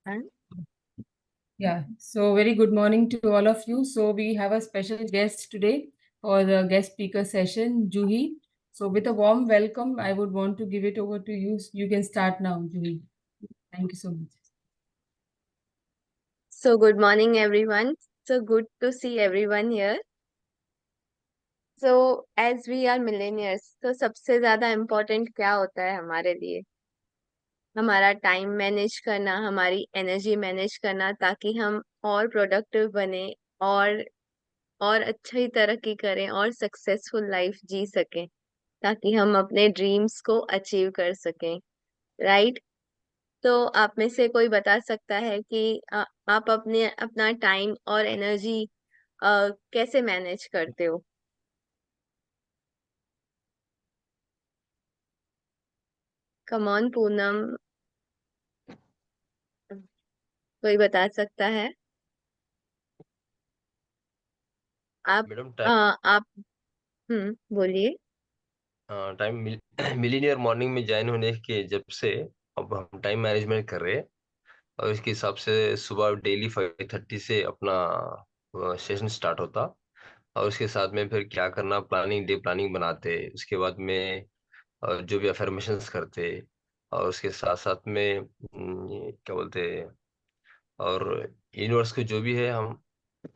And Yeah, so very good morning to all of you. So we have a special guest today for the guest speaker session, Juhi. So with a warm welcome, I would want to give it over to you. You can start now, Juhi. Thank you so much. so good morning, everyone. So good to see everyone here. So as we are millennials, तो सबसे ज्यादा important क्या होता है हमारे लिए? हमारा time manage करना, हमारी एनर्जी मैनेज करना, ताकि हम और प्रोडक्टिव बने और और अच्छी तरक्की करें और सक्सेसफुल लाइफ जी सकें, ताकि हम अपने ड्रीम्स को अचीव कर सकें, राइट? तो आप में से कोई बता सकता है कि आप अपना टाइम और एनर्जी कैसे मैनेज करते हो? कम ऑन पूनम, कोई बता सकता है? आप मैडम आप बोलिए। टाइम मिलीनियर मॉर्निंग में ज्वाइन होने के जब से अब हम टाइम मैनेजमेंट कर रहे हैं और इसके हिसाब से सुबह डेली 5:30 से अपना सेशन स्टार्ट होता और उसके साथ में फिर क्या करना प्लानिंग डे प्लानिंग बनाते उसके बाद में जो भी अफर्मेशंस करते और उसके साथ साथ में ये क्या बोलते हैं और यूनिवर्स को जो भी है हम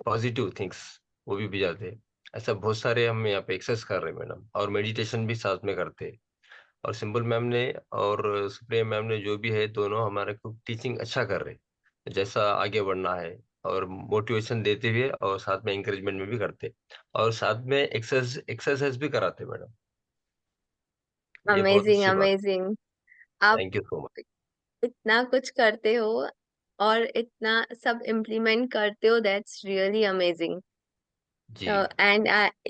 पॉजिटिव थिंग्स वो भी भिजाते हैं। ऐसा बहुत सारे हम यहाँ पे एक्सरसाइज कर रहे हैं मैडम और मेडिटेशन भी साथ में करते हैं और सिंपल मैम ने और सुप्रिया मैम ने जो भी है दोनों हमारे को टीचिंग अच्छा कर रहे हैं जैसा आगे बढ़ना है और मोटिवेशन देते हुए और साथ में इंकरेजमेंट में भी करते और साथ में एक्सरसाइज भी कराते मैडम। ये बहुत अमेजिंग अच्छी बात। अमेजिंग। आप थैंक यू सो मच। इतना कुछ करते हो और इतना सब इम्प्लीमेंट करते हो, दैट्स रियली अमेजिंग। जी And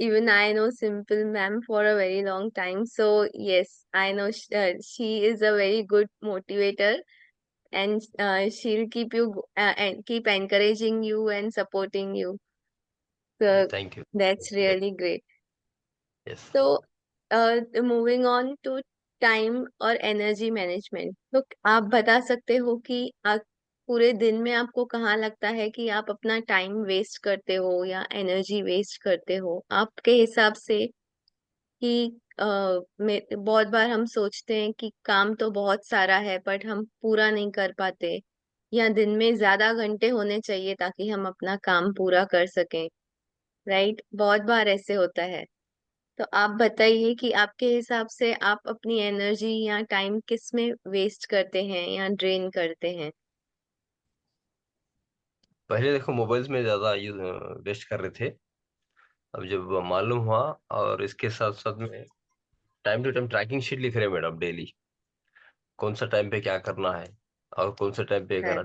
even I know Simple ma'am for a very long time. So yes, I know she is a very good motivator, and she'll keep you and keep encouraging you and supporting you. So thank you. that's really great. Yes So moving on to time और energy management, तो आप बता सकते हो कि आप पूरे दिन में आपको कहाँ लगता है कि आप अपना टाइम वेस्ट करते हो या एनर्जी वेस्ट करते हो आपके हिसाब से? कि बहुत बार हम सोचते हैं कि काम तो बहुत सारा है बट हम पूरा नहीं कर पाते, या दिन में ज्यादा घंटे होने चाहिए ताकि हम अपना काम पूरा कर सकें, राइट? बहुत बार ऐसे होता है। तो आप बताइए कि आपके हिसाब से आप अपनी एनर्जी या टाइम किस में वेस्ट करते हैं या ड्रेन करते हैं? पहले देखो मोबाइल्स में ज्यादा यूज वेस्ट कर रहे थे। अब जब मालूम हुआ और इसके साथ साथ में time to time tracking sheet लिख रहे हैं मैडम डेली कौन सा टाइम पे क्या करना है और कौन सा टाइम पे करना।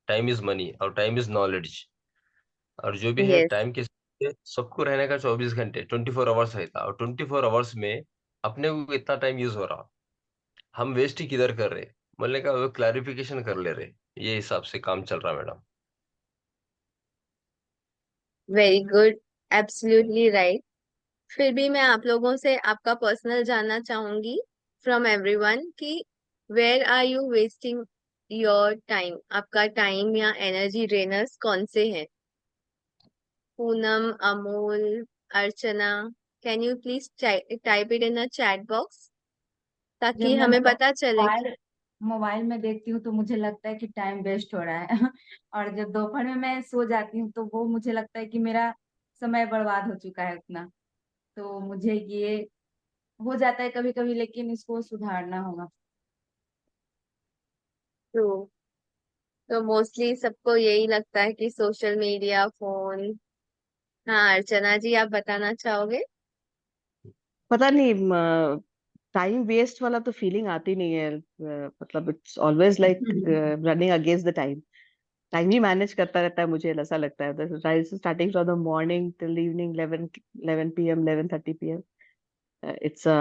टाइम इज मनी और टाइम इज नॉलेज और जो भी है यस, टाइम के साथ सबको रहने का 24 घंटे 24 आवर्स रहता और 24 आवर्स में अपने को इतना टाइम यूज हो रहा हम वेस्ट ही किधर कर रहे बोलने का वो क्लैरिफिकेशन कर ले रहे ये हिसाब से काम चल रहा madam. Very good, absolutely right. फिर भी मैं आप लोगों से आपका पर्सनल जानना चाहूंगी, फ्रॉम एवरीवन, कि where are you wasting your time? आपका टाइम या एनर्जी ड्रेनर्स कौन से हैं? Poonam, Amol, Archana, can you please type it in a chat box जब ताकि मैं हमें पता चले कि मोबाइल मोबाइल में देखती हूँ तो मुझे लगता है कि टाइम वेस्ट हो रहा है और जब दोपहर में मैं सो जाती हूँ तो वो मुझे लगता है कि मेरा समय बर्बाद हो चुका है उतना। तो मुझे ये हो जाता है कभी कभी, लेकिन इसको सुधारना होगा। तो मोस्टली सबको यही लगता है कि सोशल मीडिया, फोन। हाँ, अर्चना जी, आप बताना चाहोगे? पता नहीं टाइम वेस्ट वाला तो फीलिंग आती नहीं है मतलब it's always like running against the time. Time he manage करता रहता है मुझे ऐसा लगता है starting from the morning till evening 11 p.m. 11:30 p.m. It's a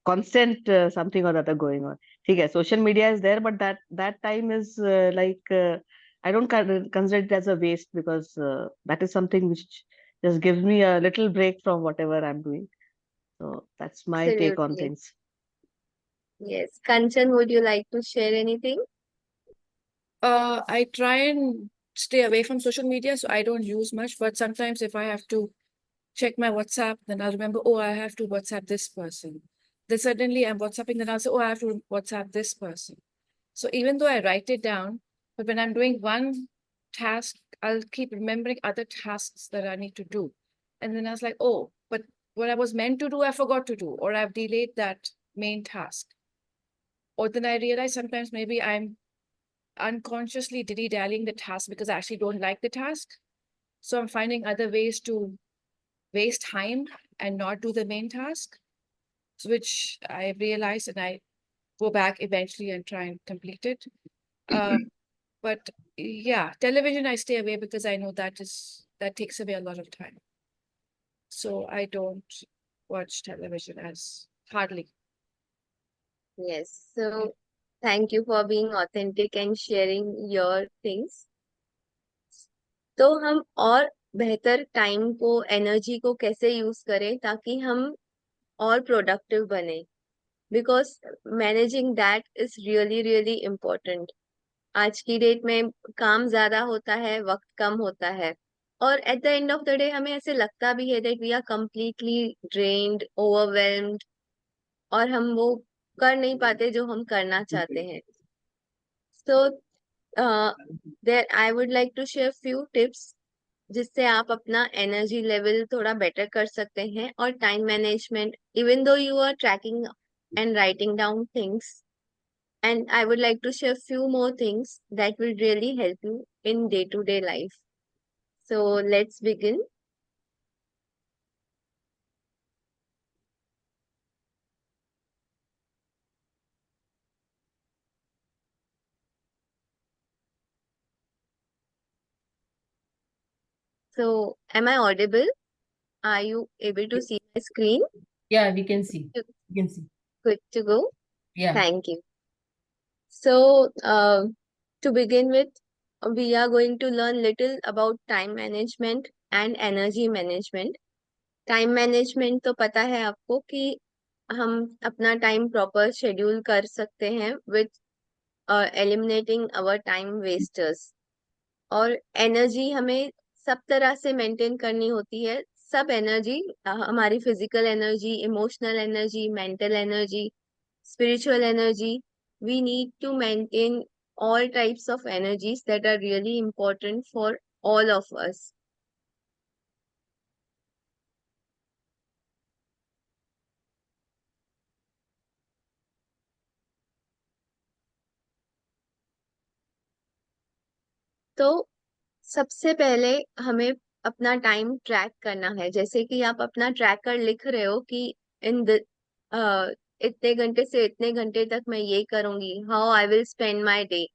constant something or other going on. ठीक है, social media is there, but that time is like I don't consider it as a waste because that is something which just gives me a little break from whatever I'm doing. So that's my take on Absolutely. things. Yes. Kanchan, would you like to share anything? I try and stay away from social media, so I don't use much. But sometimes if I have to check my WhatsApp, then I'll remember, oh, I have to WhatsApp this person. Then suddenly I'm WhatsApping, then I'll say, oh, I have to WhatsApp this person. So even though I write it down, but when I'm doing one task, I'll keep remembering other tasks that I need to do. And then I was like, oh, but what I was meant to do, I forgot to do, or I've delayed that main task. Or then I realize sometimes maybe I'm unconsciously dilly-dallying the task because I actually don't like the task. So I'm finding other ways to waste time and not do the main task, which I realize and I go back eventually and try and complete it. But yeah, television I stay away because I know that takes away a lot of time. So I don't watch television as hardly. Yes, so thank you for being authentic and sharing your things. तो हम और बेहतर time को, energy को कैसे use करें ताकि हम और प्रोडक्टिव बने, because managing that is really really important. आज की डेट में काम ज्यादा होता है, वक्त कम होता है, और at the end of the day हमें ऐसे लगता भी है that we are completely drained, overwhelmed, और हम वो कर नहीं पाते जो हम करना चाहते हैं। So there I would like to share few tips जिससे आप अपना एनर्जी लेवल थोड़ा बेटर कर सकते हैं, और time management, even though you are tracking and writing down things, and I would like to share few more things that will really help you in day-to-day life. So let's begin. So am I audible? Are you able to see my screen? Yeah, we can see. We can see. Good to go. Yeah. Thank you. So to begin with, we are going to learn little about time management and energy management. Time management तो पता है आपको कि हम अपना time proper schedule कर सकते हैं with eliminating our time wasters. और एनर्जी हमें सब तरह से मेंटेन करनी होती है, सब एनर्जी, हमारी physical energy, emotional energy, mental energy, spiritual energy. We need to maintain all types of energies that are really important for all of us. तो सबसे पहले हमें अपना टाइम ट्रैक करना है। जैसे कि आप अपना ट्रैकर लिख रहे हो कि इन द इतने घंटे से इतने घंटे तक मैं ये करूंगी, how I will spend my day.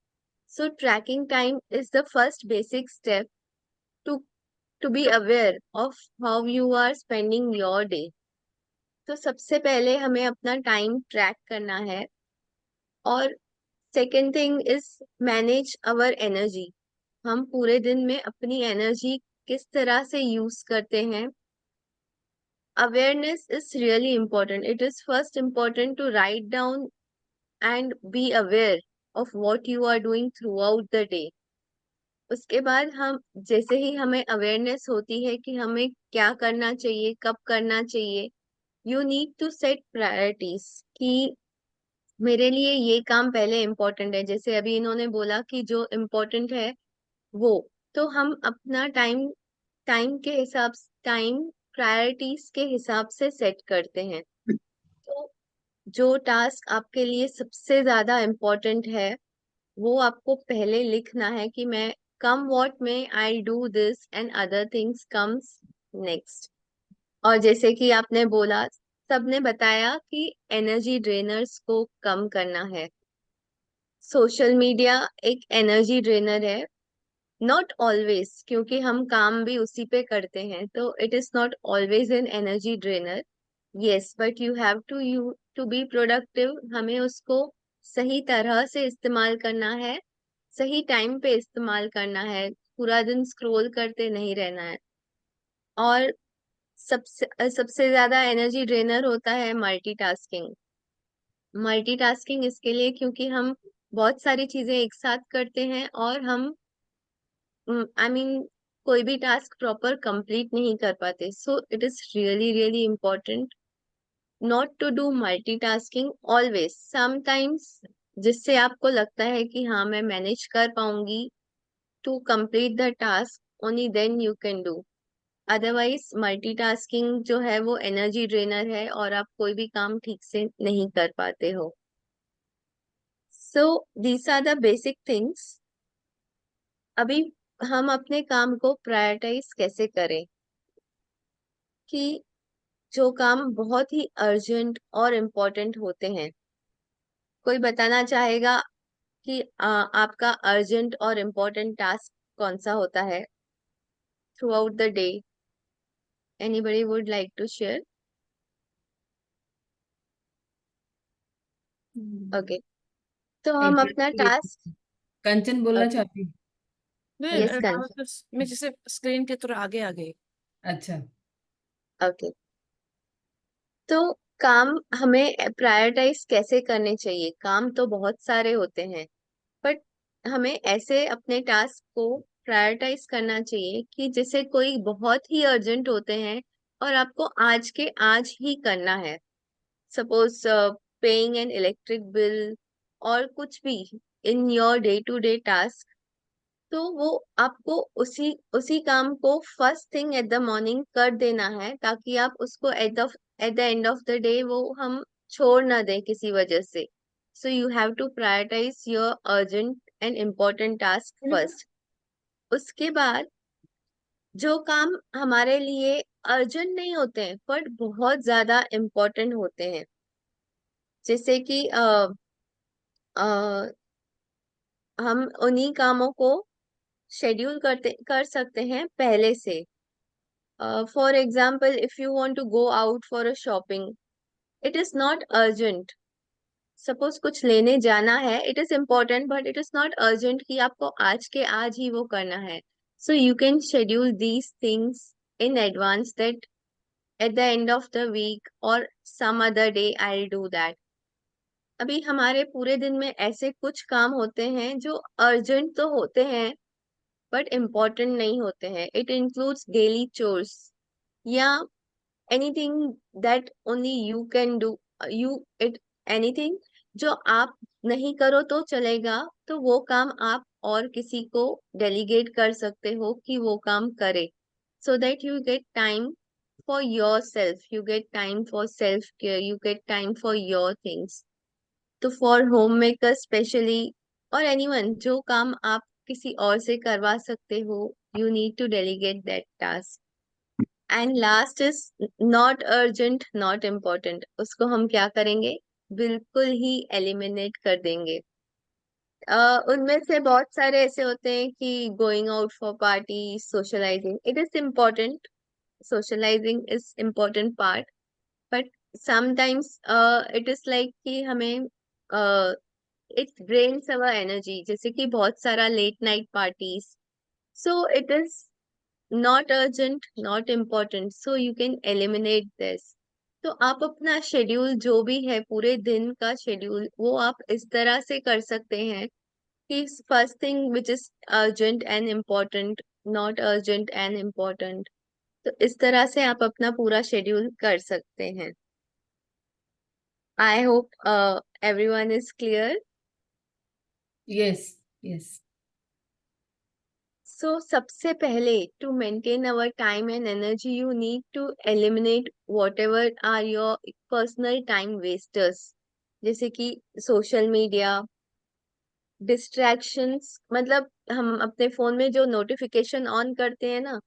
So tracking time is the first basic step to to be aware of how you are spending your day. तो सबसे पहले हमें अपना टाइम ट्रैक करना है। और second thing is manage our energy. हम पूरे दिन में अपनी एनर्जी किस तरह से यूज करते हैं। Awareness is really important. It is first important to write down and be aware of what you are doing throughout the day. उसके बाद हम, जैसे ही हमें अवेयरनेस होती है कि हमें क्या करना चाहिए, कब करना चाहिए, you need to set priorities कि मेरे लिए ये काम पहले इम्पोर्टेंट है। जैसे अभी इन्होंने बोला कि जो इम्पोर्टेंट है वो, तो हम अपना टाइम टाइम के हिसाब, टाइम प्रायोरिटीज के हिसाब से सेट करते हैं। तो जो टास्क आपके लिए सबसे ज्यादा इम्पोर्टेंट है वो आपको पहले लिखना है कि मैं कम व्हाट में I do this and other things comes next. और जैसे कि आपने बोला, सबने बताया कि एनर्जी ड्रेनर्स को कम करना है। सोशल मीडिया एक एनर्जी ड्रेनर है, नॉट ऑलवेज, क्योंकि हम काम भी उसी पे करते हैं, तो it is not always an energy drainer. Yes, but you to be productive, हमें उसको सही तरह से इस्तेमाल करना है, सही टाइम पे इस्तेमाल करना है, पूरा दिन स्क्रॉल करते नहीं रहना है। और सबसे ज्यादा एनर्जी ड्रेनर होता है मल्टीटास्किंग। मल्टीटास्किंग इसके लिए क्योंकि हम बहुत सारी चीजें एक साथ करते हैं और हम आई मीन कोई भी टास्क प्रॉपर कंप्लीट नहीं कर पाते. So it is really really important not to do multitasking always. Sometimes जिससे आपको लगता है कि हाँ मैं मैनेज कर पाऊंगी to complete the task, only then you can do. Otherwise multitasking जो है वो एनर्जी ड्रेनर है और आप कोई भी काम ठीक से नहीं कर पाते हो. So these are the basic things. अभी हम अपने काम को प्रायोरिटाइज कैसे करें कि जो काम बहुत ही अर्जेंट और इम्पोर्टेंट होते हैं. कोई बताना चाहेगा कि आपका अर्जेंट और इम्पोर्टेंट टास्क कौन सा होता है throughout the day? Anybody would like to share? Okay, तो हम अपना टास्क. कंचन बोलना चाहती हूँ। यस, मैं जैसे स्क्रीन के थोड़ा आगे आ गई. अच्छा, ओके. तो काम हमें प्रायोरिटाइज कैसे करने चाहिए? काम तो बहुत सारे होते हैं, बट हमें ऐसे अपने टास्क को प्रायोरिटाइज करना चाहिए कि जैसे कोई बहुत ही अर्जेंट होते हैं और आपको आज के आज ही करना है. Suppose paying an electric bill और कुछ भी in your day to day task. तो वो आपको उसी उसी काम को first thing at the morning कर देना है ताकि आप उसको at the end of the day वो हम छोड़ ना दें किसी वजह से. So you have to prioritise your urgent and important task first. उसके बाद जो काम हमारे लिए अर्जेंट नहीं होते हैं बट बहुत ज्यादा इम्पोर्टेंट होते हैं, जैसे कि हम उन्हीं कामों को शेड्यूल कर सकते हैं पहले से. For example, if you want to go out for a shopping, it is not urgent. Suppose कुछ लेने जाना है, it is important but it is not urgent कि आपको आज के आज ही वो करना है. So you can schedule these things in advance that at the end of the week or some other day I'll do that. अभी हमारे पूरे दिन में ऐसे कुछ काम होते हैं जो अर्जेंट तो होते हैं बट इम्पोर्टेंट नहीं होते हैं. इट इंक्लूड्स डेली चोर्स या anything that only you can do. You it anything जो आप नहीं करो तो चलेगा, तो वो काम आप और किसी को डेलीगेट कर सकते हो कि वो काम करे. So that you get time for yourself, you get time for self care, you get time for your things. तो फॉर होम मेकर स्पेशली और एनीवन जो काम आप किसी और से करवा सकते हो, you need to delegate that task. And last is not urgent not important. उसको हम क्या करेंगे? बिल्कुल ही एलिमिनेट कर देंगे. उनमें से बहुत सारे ऐसे होते हैं कि going out for party, socialising, it is important. socializing is important part, but sometimes it is like कि हमें it drains our energy, जैसे कि बहुत सारा late night parties. So it is not urgent not important, so you can eliminate this. तो आप अपना schedule जो भी है पूरे दिन का शेड्यूल वो आप इस तरह से कर सकते हैं कि first thing which is urgent and important, not urgent and important. तो इस तरह से आप अपना पूरा शेड्यूल कर सकते हैं. I hope everyone is clear. yes, yes. So सबसे पहले to maintain our time and energy you need to eliminate whatever are your personal time wasters, जैसे कि सोशल मीडिया डिस्ट्रैक्शंस. मतलब हम अपने फोन में जो नोटिफिकेशन ऑन करते हैं ना,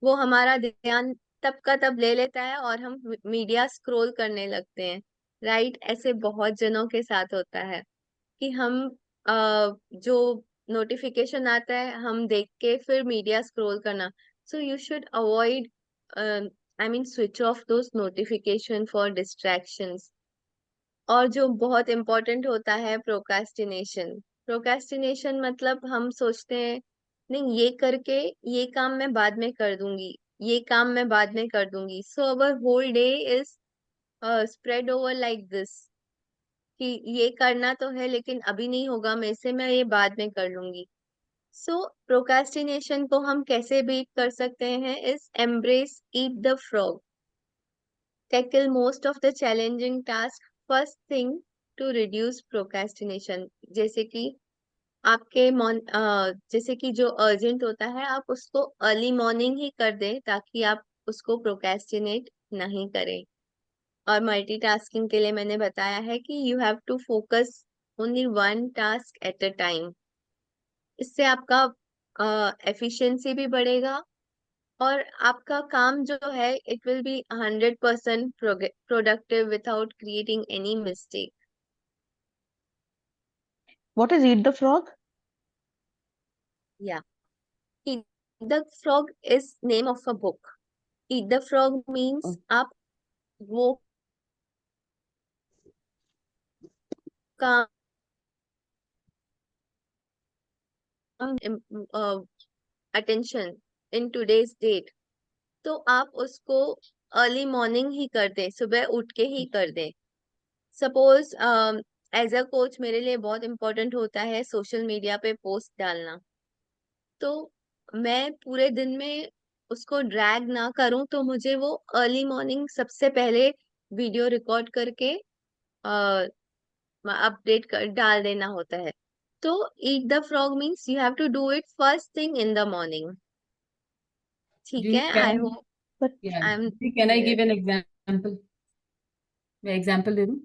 वो हमारा ध्यान तब का तब ले लेता है और हम मीडिया स्क्रॉल करने लगते हैं. राइट, ऐसे बहुत जनों के साथ होता है कि हम जो नोटिफिकेशन आता है हम देख के फिर मीडिया स्क्रॉल करना. So you should avoid, I mean switch of those notification for distractions. और जो बहुत इम्पोर्टेंट होता है, प्रोक्रास्टिनेशन. प्रोक्रास्टिनेशन मतलब हम सोचते हैं नहीं ये करके ये काम मैं बाद में कर दूंगी, ये काम मैं बाद में कर दूंगी. So our whole day is spread over like this. कि ये करना तो है लेकिन अभी नहीं होगा मेरे से, मैं ये बाद में कर लूंगी। सो प्रोक्रेस्टिनेशन को हम कैसे बीट कर सकते हैं इस embrace eat the frog, tackle most of the challenging task first thing to reduce procrastination। जैसे कि जैसे कि जो अर्जेंट होता है आप उसको अर्ली मॉर्निंग ही कर दें ताकि आप उसको प्रोक्रेस्टिनेट नहीं करें। और मल्टीटास्किंग के लिए मैंने बताया है कि you have to focus only one task at a time. इससे आपका एफिशिएंसी भी बढ़ेगा और आपका काम जो है it will be 100% productive without creating any mistake. What is eat the frog? या Eat the Frog is name of a book. Eat the Frog means Oh, आप वो काम अटेंशन इन टुडेज डेट, तो आप उसको अर्ली मॉर्निंग ही कर दें, सुबह उठ के ही कर दें। सपोज एज अ कोच मेरे लिए बहुत इंपॉर्टेंट होता है सोशल मीडिया पे पोस्ट डालना, तो मैं पूरे दिन में उसको ड्रैग ना करूं तो मुझे वो अर्ली मॉर्निंग सबसे पहले वीडियो रिकॉर्ड करके अपडेट कर डाल देना होता है। तो eat the frog means you have to do it first thing in the morning. ठीक जी है, कैन आई आई, होप या आई एम जी can I clear. Give an example? मैं एग्जांपल दे दूं?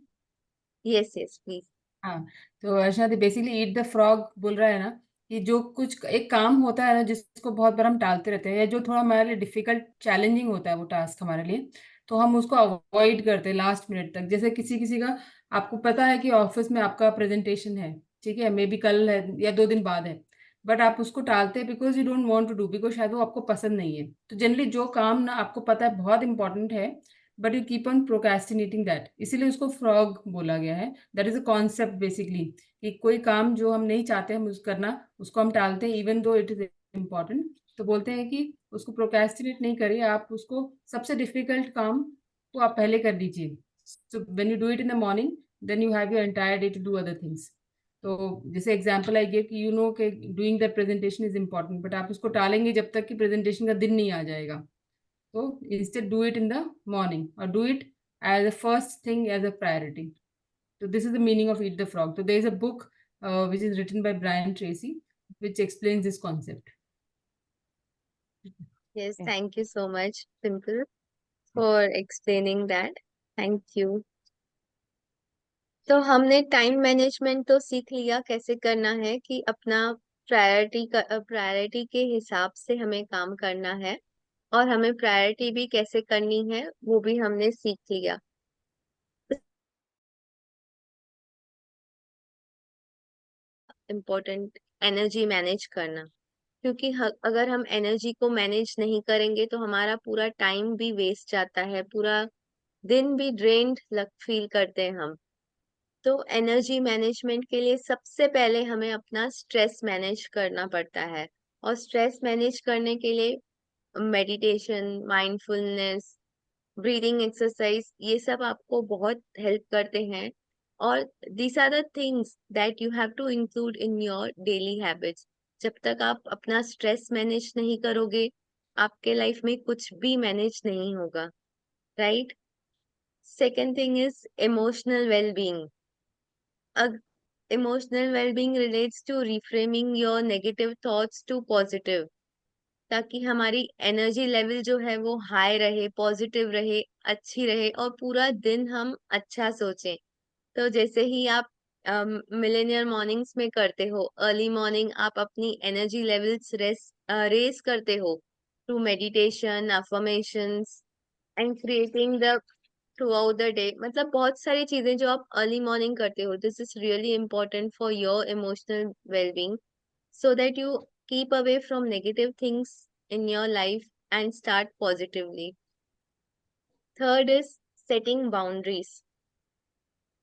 Yes yes please. हाँ, तो Arshna basically eat the frog बोल रहा है ना कि जो कुछ एक काम होता है ना जिसको बहुत बार हम टालते रहते हैं या जो थोड़ा हमारे लिए डिफिकल्ट चैलेंजिंग होता है वो टास्क हमारे लिए, तो हम उसको अवॉइड करते हैं लास्ट मिनट तक। जैसे किसी किसी का आपको पता है कि ऑफिस में आपका प्रेजेंटेशन है, ठीक है, मे बी कल है या 2 दिन बाद है, बट आप उसको टालते हैं because you don't want to do, because शायद वो आपको पसंद नहीं है। तो जनरली जो काम ना आपको पता है बहुत इंपॉर्टेंट है but you keep on procrastinating that, इसीलिए उसको फ्रॉग बोला गया है। That is a concept basically कि कोई काम जो हम नहीं चाहते हम उस करना उसको हम टालते हैं even though it is important. तो बोलते हैं कि उसको प्रोक्रेस्टिनेट नहीं करिए, आप उसको सबसे डिफिकल्ट काम तो आप पहले कर लीजिए। So when you do it in the morning then you have your entire day to do other things. तो जैसे एग्जांपल आई गिव कि यू नो कि doing that presentation is important, but आप उसको टालेंगे जब तक कि प्रेजेंटेशन का दिन नहीं आ जाएगा। So instead do it in the morning or do it as the first thing as a priority. So this is the meaning of Eat the Frog. So there is a book which is written by Brian Tracy which explains this concept. Yes, yeah. Thank you so much simple for explaining that. Thank you. तो हमने time management तो सीख लिया कैसे करना है कि अपना प्रायोरिटी के हिसाब से हमें काम करना है, और हमें प्रायोरिटी भी कैसे करनी है वो भी हमने सीख लिया। इम्पोर्टेंट एनर्जी मैनेज करना, क्योंकि अगर हम एनर्जी को मैनेज नहीं करेंगे तो हमारा पूरा टाइम भी वेस्ट जाता है, पूरा दिन भी ड्रेन्ड फील करते हैं हम। तो एनर्जी मैनेजमेंट के लिए सबसे पहले हमें अपना स्ट्रेस मैनेज करना पड़ता है, और स्ट्रेस मैनेज करने के लिए मेडिटेशन, माइंडफुलनेस, ब्रीदिंग एक्सरसाइज, ये सब आपको बहुत हेल्प करते हैं। और these are the things that you have to include in your daily habits. जब तक आप अपना स्ट्रेस मैनेज नहीं करोगे आपके लाइफ में कुछ भी मैनेज नहीं होगा, right. Second thing is emotional wellbeing. Emotional wellbeing relates to reframing your negative thoughts to positive, ताकि हमारी एनर्जी लेवल जो है वो हाई रहे, पॉजिटिव रहे, अच्छी रहे, और पूरा दिन हम अच्छा सोचें। तो जैसे ही आप मिलेनियर मॉर्निंग्स में करते हो, अर्ली मॉर्निंग आप अपनी एनर्जी लेवल्स रेस करते हो through meditation, affirmations and creating the through out the day, मतलब बहुत सारी चीजें जो आप अर्ली मॉर्निंग करते हो, this is really important for your emotional wellbeing, so that you keep away from negative things in your life and start positively. Third is setting boundaries।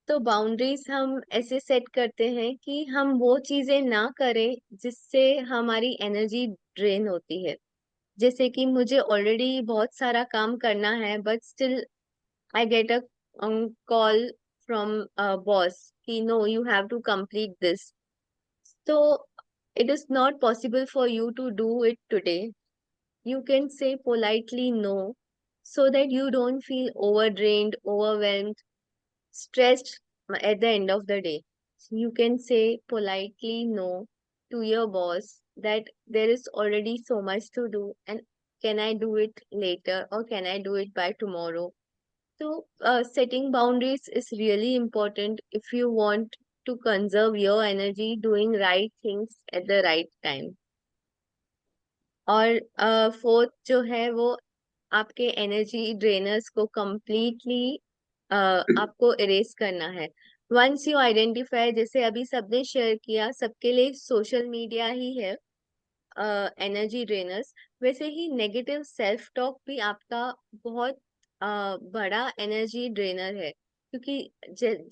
तो boundaries हम ऐसे सेट करते हैं कि हम वो चीजें ना करें जिससे हमारी एनर्जी ड्रेन होती है। जैसे कि मुझे ऑलरेडी बहुत सारा काम करना है but still I get a call from a boss कि no, you have to complete this. So it is not possible for you to do it today. You can say politely no, so that you don't feel overdrained, overwhelmed, stressed at the end of the day. So you can say politely no to your boss that there is already so much to do, and can I do it later, or can I do it by tomorrow? So setting boundaries is really important if you want to conserve your energy doing right things at the right time. और fourth जो है वो आपके energy drainers को completely आपको erase करना है. Once you identify, जैसे अभी सबने शेयर किया, सबके लिए सोशल मीडिया ही है एनर्जी ड्रेनर्स, वैसे ही नेगेटिव सेल्फ टॉक भी आपका बहुत बड़ा एनर्जी ड्रेनर है. क्योंकि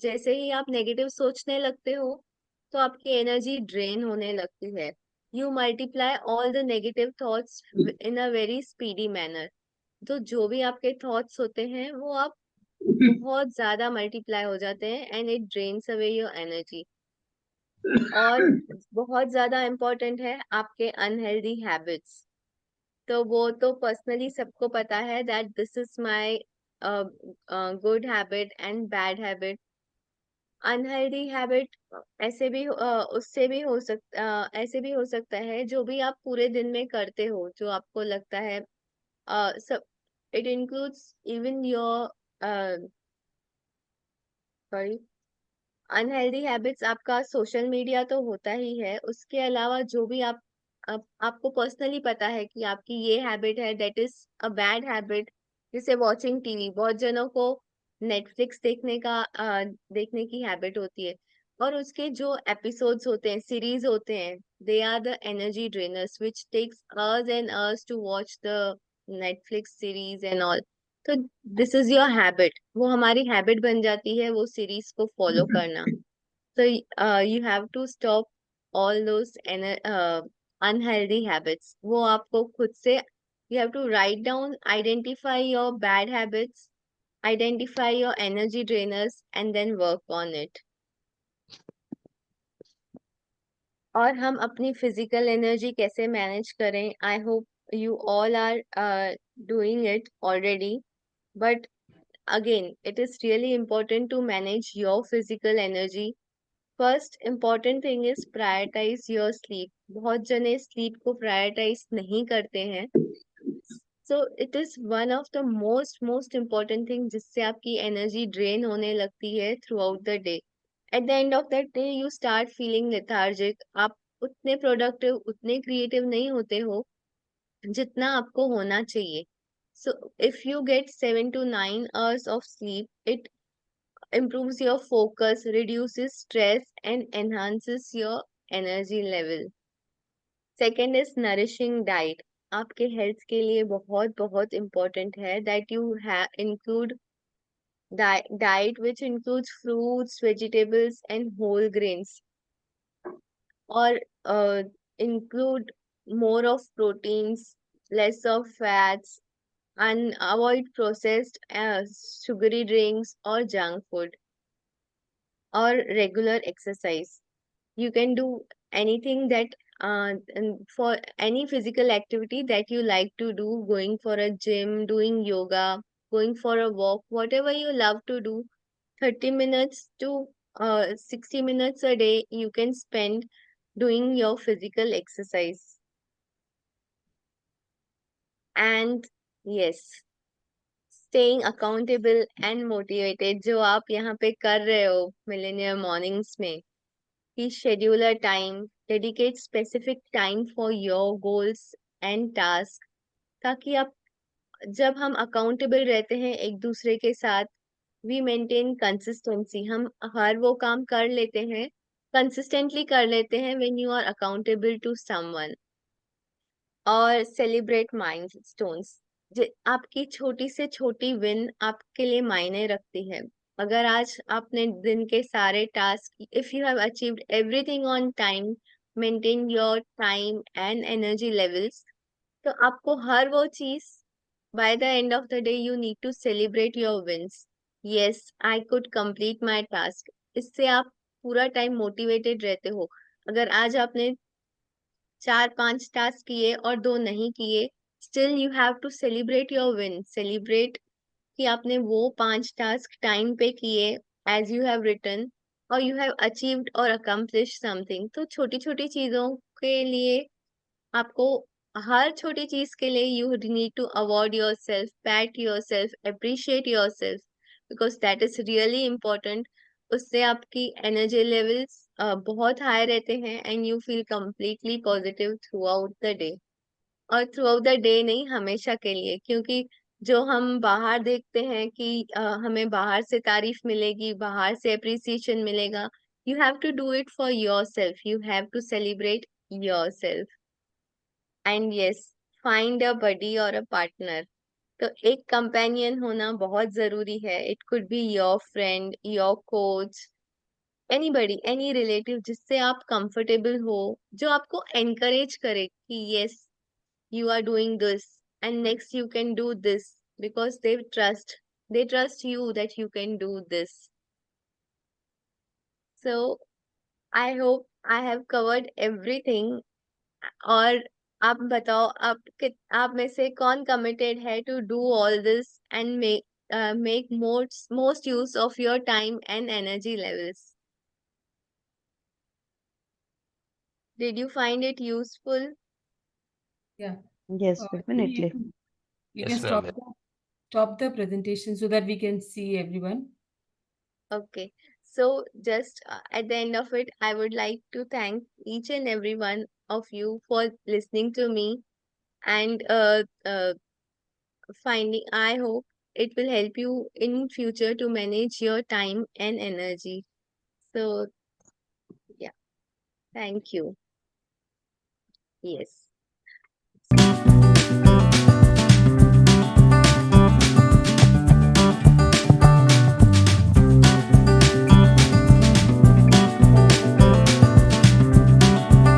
जैसे ही आप नेगेटिव सोचने लगते हो तो आपकी एनर्जी ड्रेन होने लगती है. You multiply all the negative thoughts in a very speedy manner. तो जो भी आपके थॉट्स होते हैं वो आप बहुत ज्यादा मल्टीप्लाई हो जाते हैं, and it drains away your energy. और बहुत ज्यादा इम्पोर्टेंट है आपके अनहेल्दी हैबिट्स. तो वो तो पर्सनली सबको पता है that this is my good habit and bad habit. Unhealthy habit ऐसे भी उससे भी हो सकता ऐसे भी हो सकता है जो भी आप पूरे दिन में करते हो, जो आपको लगता है सब. It includes even your sorry unhealthy habits. आपका सोशल मीडिया तो होता ही है, उसके अलावा जो भी आपको पर्सनली पता है कि आपकी ये हैबिट है, that is a bad habit. जैसे वॉचिंग टीवी, बहुत जनों को नेटफ्लिक्स देखने की हैबिट होती है, और उसके जो एपिसोड्स होते हैं, सीरीज होते हैं, they are the energy drainers which takes hours and hours to watch the Netflix series and all. तो दिस इज योर हैबिट, वो हमारी हैबिट बन जाती है वो सीरीज को फॉलो करना. So you have to stop all those unhealthy habits. वो आपको खुद से, you have to write down, identify your bad habits, identify your energy drainers, and then work on it. और हम अपनी physical energy कैसे manage करें? I hope you all are doing it already, but again, it is really important to manage your physical energy. First important thing is prioritise your sleep. बहुत जने sleep को prioritise नहीं करते हैं. So it is one of the most important thing जिससे आपकी एनर्जी drain होने लगती है throughout the day. At the end of that day you start feeling lethargic. आप उतने प्रोडक्टिव, उतने क्रिएटिव नहीं होते हो जितना आपको होना चाहिए. So if you get 7 to 9 hours of sleep, it improves your focus, reduces stress, and enhances your energy level. Second is nourishing diet. आपके हेल्थ के लिए बहुत बहुत इम्पोर्टेंट है that you include diet which includes fruits, vegetables, and whole grains, or include more of proteins, less of fats, and avoid processed sugary drinks or junk food, or regular exercise. You can do anything that and for any physical activity that you like to do, going for a gym, doing yoga, going for a walk, whatever you love to do. 30 minutes to 60 minutes a day you can spend doing your physical exercise. And yes, staying accountable and motivated, जो आप यहाँ पे कर रहे हो Millionaire mornings में, कि schedule a time, dedicate specific time for your goals and tasks, ताकि आप, जब हम अकाउंटेबल रहते हैं एक दूसरे के साथ, we maintain consistency. हम हर वो काम कर लेते हैं, consistently कर लेते हैं when you are accountable to someone. और सेलिब्रेट माइलस्टोन्स. आपकी छोटी से छोटी विन आपके लिए मायने रखती है. अगर आज आपने दिन के सारे task, if you have achieved everything on time, maintain your time and energy levels, तो आपको हर वो चीज by the end of the day you need to celebrate your wins. yes, I could complete my task. इससे आप पूरा time motivated रहते हो. अगर आज आपने 4-5 टास्क किए और 2 नहीं किए, still you have to celebrate your win. Celebrate कि आपने वो 5 टास्क टाइम पे किए एज यू हैव रिटन, और यू हैव अचीव्ड और अकम्प्लिश समथिंग. तो छोटी छोटी चीजों के लिए आपको, हर छोटी चीज के लिए you need to award yourself, pat yourself, appreciate yourself, because that is really important. उससे आपकी एनर्जी लेवल्स बहुत हाई रहते हैं and you feel completely positive throughout the day. और थ्रू आउट द डे नहीं, हमेशा के लिए. क्योंकि जो हम बाहर देखते हैं कि हमें बाहर से तारीफ मिलेगी, बाहर से अप्रिसिएशन मिलेगा, you have to do it for yourself. You have to celebrate yourself. And yes, find a buddy और अ पार्टनर. तो एक कंपेनियन होना बहुत जरूरी है. It could be your friend, your coach, anybody, any relative जिससे आप comfortable हो, जो आपको एनकरेज करे कि yes, you are doing this and next you can do this, because they trust you that you can do this. So I hope I have covered everything. और आप बताओ, आप में से कौन committed है to do all this and make most use of your time and energy levels? Did you find it useful? Yeah. Yes, Maybe definitely. you Yes, can ma'am. stop the presentation so that we can see everyone. Okay, so just at the end of it, I would like to thank each and every one of you for listening to me, and finding. I hope it will help you in future to manage your time and energy. So yeah, thank you. Yes.